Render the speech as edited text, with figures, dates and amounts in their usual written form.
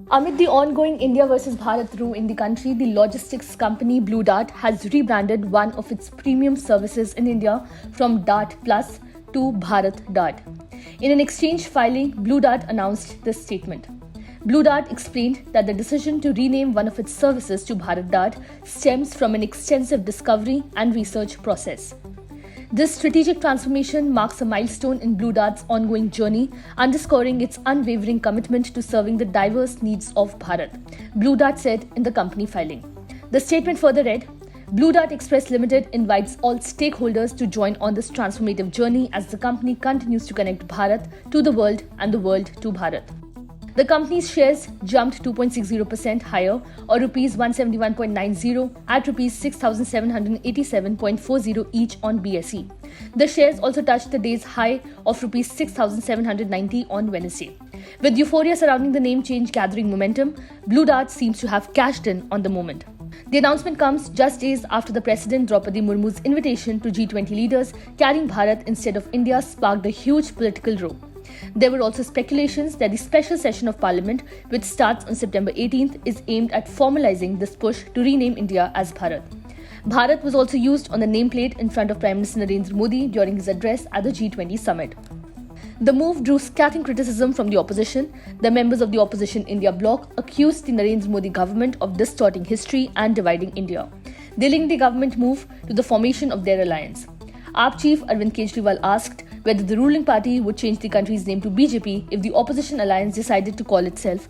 Amid the ongoing India versus Bharat row in the country, the logistics company Blue Dart has rebranded one of its premium services in India from Dart Plus to Bharat Dart. In an exchange filing, Blue Dart announced this statement. Blue Dart explained that the decision to rename one of its services to Bharat Dart stems from an extensive discovery and research process. This strategic transformation marks a milestone in Blue Dart's ongoing journey, underscoring its unwavering commitment to serving the diverse needs of Bharat, Blue Dart said in the company filing. The statement further read, Blue Dart Express Limited invites all stakeholders to join on this transformative journey as the company continues to connect Bharat to the world and the world to Bharat. The company's shares jumped 2.60% higher, or Rs 171.90 at Rs 6,787.40 each on BSE. The shares also touched the day's high of Rs 6,790 on Wednesday. With euphoria surrounding the name change gathering momentum, Blue Dart seems to have cashed in on the moment. The announcement comes just days after the President Draupadi Murmu's invitation to G20 leaders carrying Bharat instead of India sparked a huge political row. There were also speculations that the special session of Parliament, which starts on September 18th, is aimed at formalizing this push to rename India as Bharat. Bharat was also used on the nameplate in front of Prime Minister Narendra Modi during his address at the G20 summit. The move drew scathing criticism from the opposition. The members of the opposition India bloc accused the Narendra Modi government of distorting history and dividing India. They linked the government move to the formation of their alliance. AAP chief Arvind Kejriwal asked whether the ruling party would change the country's name to BJP if the opposition alliance decided to call itself